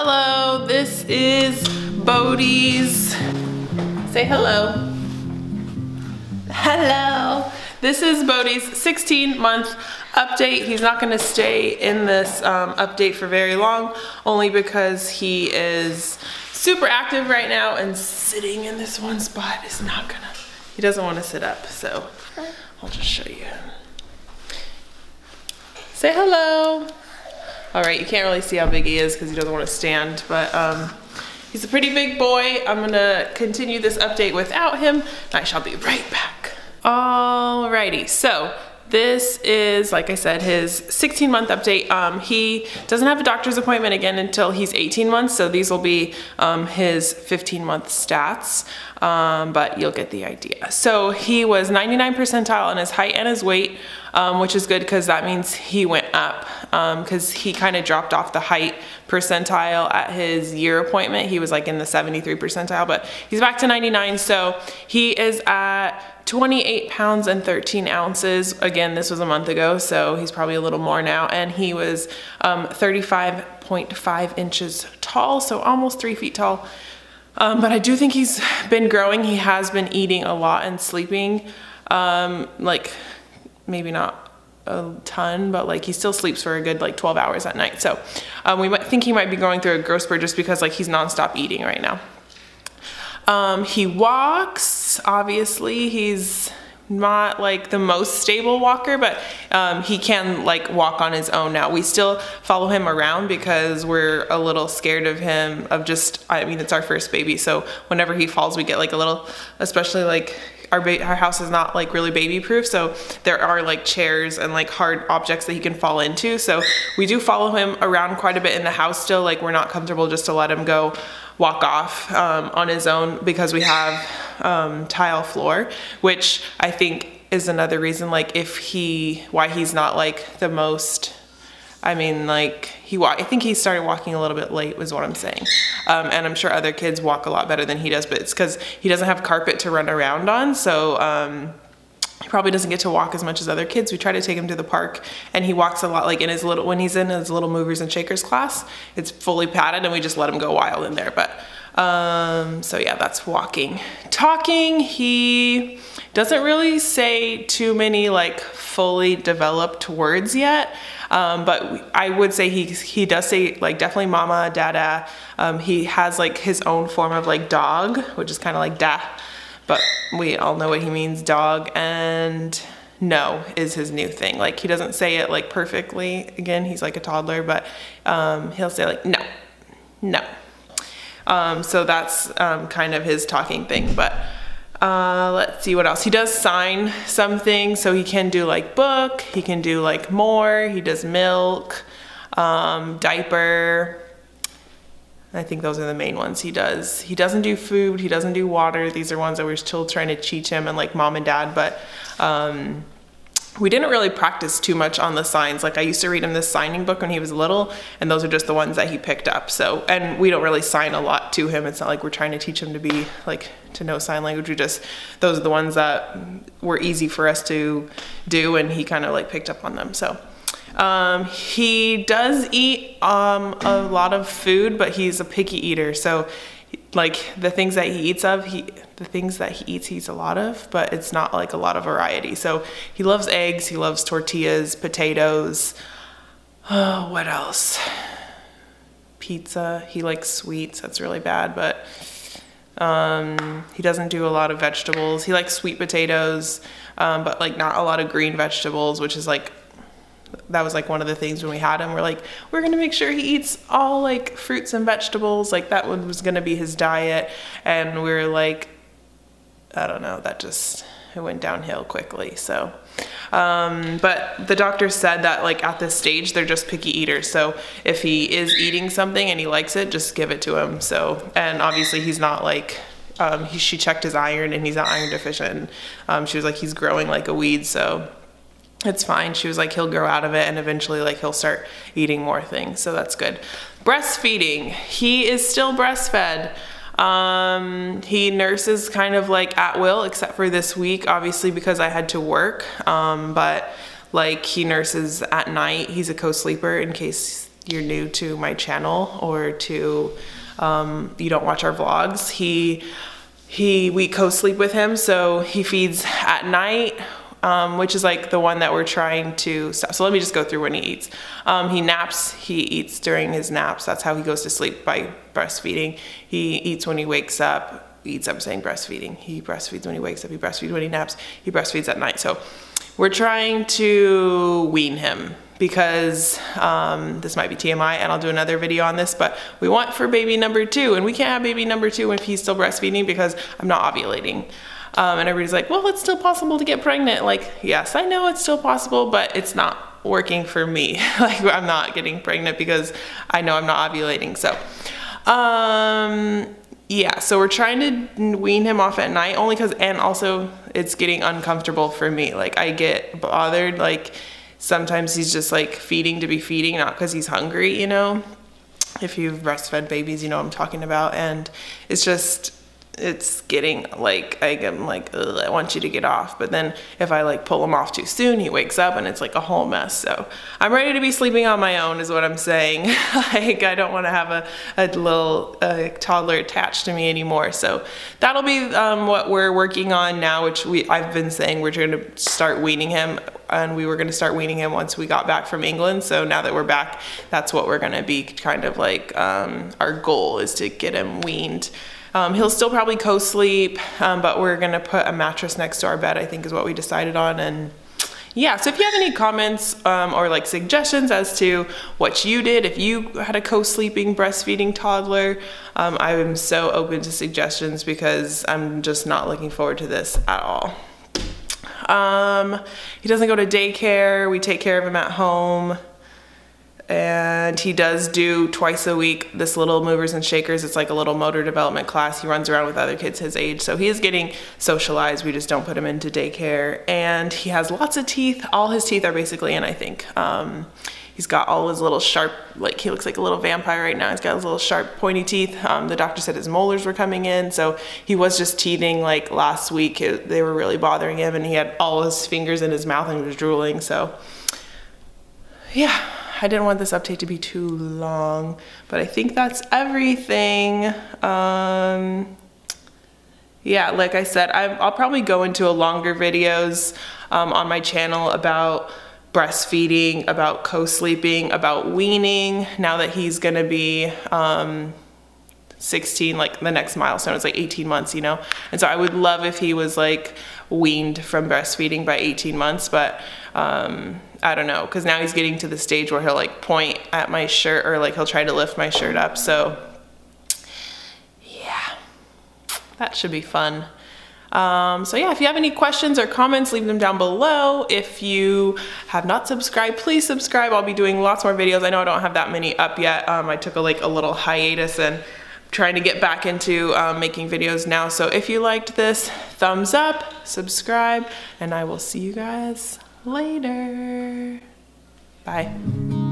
Hello, this is Bodie's. Say hello. Hello. This is Bodie's 16-month update. He's not gonna stay in this update for very long, only because he is super active right now, and sitting in this one spot is not gonna, he doesn't wanna sit up, so I'll just show you. Say hello. All right, you can't really see how big he is because he doesn't want to stand, but he's a pretty big boy. I'm gonna continue this update without him, and I shall be right back. Alrighty, so this is, like I said, his 16-month update. He doesn't have a doctor's appointment again until he's 18 months, so these will be his 15-month stats, but you'll get the idea. So he was 99 percentile in his height and his weight, which is good because that means he went up, because he kind of dropped off the height percentile at his year appointment. He was like in the 73 percentile, but he's back to 99, so he is at 28 pounds and 13 ounces. Again, this was a month ago, so he's probably a little more now. And he was 35.5 inches tall, so almost 3 feet tall. But I do think he's been growing. He has been eating a lot and sleeping, like maybe not a ton, but like he still sleeps for a good like 12 hours at night. So we might think he might be going through a growth spurt just because like he's nonstop eating right now. He walks, obviously. He's not like the most stable walker, but he can like walk on his own now. We still follow him around because we're a little scared of him, of just, I mean, it's our first baby, so whenever he falls, we get like a little, especially like our house is not like really baby proof, so there are like chairs and like hard objects that he can fall into, so we do follow him around quite a bit in the house still. Like, we're not comfortable just to let him go walk off on his own because we have tile floor, which I think is another reason, like why he's not like the most, I mean, like I think he started walking a little bit late was what I'm saying. And I'm sure other kids walk a lot better than he does, but it's because he doesn't have carpet to run around on, so he probably doesn't get to walk as much as other kids. We try to take him to the park, and he walks a lot, like in his little, when he's in his little movers and shakers class, it's fully padded and we just let him go wild in there. But so yeah, that's walking. Talking, he doesn't really say too many like fully developed words yet, but I would say he does say like definitely mama, dada. He has like his own form of like dog, which is kind of like da, but we all know what he means, dog, and no is his new thing. Like, he doesn't say it like perfectly. Again, he's like a toddler, but he'll say like no, no. So that's kind of his talking thing. But let's see what else. He does sign something, so he can do like book, he can do like more, he does milk, diaper. I think those are the main ones he does. He doesn't do food, he doesn't do water. These are ones that we're still trying to teach him, and like mom and dad, but we didn't really practice too much on the signs. Like, I used to read him this signing book when he was little, and those are just the ones that he picked up. So, and we don't really sign a lot to him. It's not like we're trying to teach him to be like, to know sign language. We just, those are the ones that were easy for us to do, and he kind of like picked up on them. So he does eat a lot of food, but he's a picky eater. So like the things that he eats he eats a lot of, but it's not like a lot of variety. So he loves eggs, he loves tortillas, potatoes. Oh, what else? Pizza. He likes sweets. That's really bad, but he doesn't do a lot of vegetables. He likes sweet potatoes, but like not a lot of green vegetables, which is like, that was like one of the things when we had him. We're like, we're gonna make sure he eats all like fruits and vegetables. Like, that one was gonna be his diet. And we were like, I don't know, it went downhill quickly. So, but the doctor said that like at this stage, they're just picky eaters. So if he is eating something and he likes it, just give it to him. So, and obviously he's not like, she checked his iron and he's not iron deficient. She was like, he's growing like a weed, so it's fine. She was like, he'll grow out of it, and eventually like he'll start eating more things, so that's good. Breastfeeding, he is still breastfed. He nurses kind of like at will, except for this week, obviously, because I had to work, but like he nurses at night. He's a co-sleeper in case you're new to my channel or to you don't watch our vlogs, we co-sleep with him, so he feeds at night, which is like the one that we're trying to stop. So let me just go through when he eats. He naps, he eats during his naps. That's how he goes to sleep, by breastfeeding. He eats when he wakes up, I'm saying breastfeeding. He breastfeeds when he wakes up, he breastfeeds when he naps, he breastfeeds at night. So we're trying to wean him because this might be TMI and I'll do another video on this, but we want for baby number 2, and we can't have baby number 2 if he's still breastfeeding because I'm not ovulating. And everybody's like, well, it's still possible to get pregnant. Like, yes, I know it's still possible, but it's not working for me. Like, I'm not getting pregnant because I know I'm not ovulating. So, yeah, so we're trying to wean him off at night only because, and also it's getting uncomfortable for me. Like, I get bothered, like, sometimes he's just like feeding to be feeding, not because he's hungry, you know? If you've breastfed babies, you know what I'm talking about. And it's just, it's getting like, I'm like, ugh, I want you to get off. But then if I like pull him off too soon, he wakes up and it's like a whole mess. So I'm ready to be sleeping on my own is what I'm saying. Like, I don't want to have a little toddler attached to me anymore. So that'll be what we're working on now, which I've been saying we're going to start weaning him, and we were going to start weaning him once we got back from England. So now that we're back, that's what we're going to be kind of like, our goal is to get him weaned. He'll still probably co-sleep, but we're gonna put a mattress next to our bed, I think is what we decided on. And yeah, so if you have any comments or like suggestions as to what you did, if you had a co-sleeping breastfeeding toddler, I am so open to suggestions because I'm just not looking forward to this at all. He doesn't go to daycare, we take care of him at home. And he does do twice a week this little movers and shakers. It's like a little motor development class. He runs around with other kids his age, so he is getting socialized. We just don't put him into daycare. And he has lots of teeth. All his teeth are basically in, I think. He's got all his little sharp, like he looks like a little vampire right now. He's got his little sharp pointy teeth. The doctor said his molars were coming in, so he was just teething like last week. They were really bothering him, and he had all his fingers in his mouth and he was drooling. So yeah, I didn't want this update to be too long, but I think that's everything. Yeah, like I said, I'll probably go into a longer videos on my channel about breastfeeding, about co-sleeping, about weaning, now that he's gonna be 16, like the next milestone is like 18 months, you know? And so I would love if he was like weaned from breastfeeding by 18 months, but I don't know, because now he's getting to the stage where he'll like point at my shirt or like he'll try to lift my shirt up. So yeah, that should be fun. So yeah, if you have any questions or comments, leave them down below. If you have not subscribed, please subscribe. I'll be doing lots more videos. I know I don't have that many up yet. I took a little hiatus and I'm trying to get back into making videos now. So if you liked this, thumbs up, subscribe, and I will see you guys later. Bye.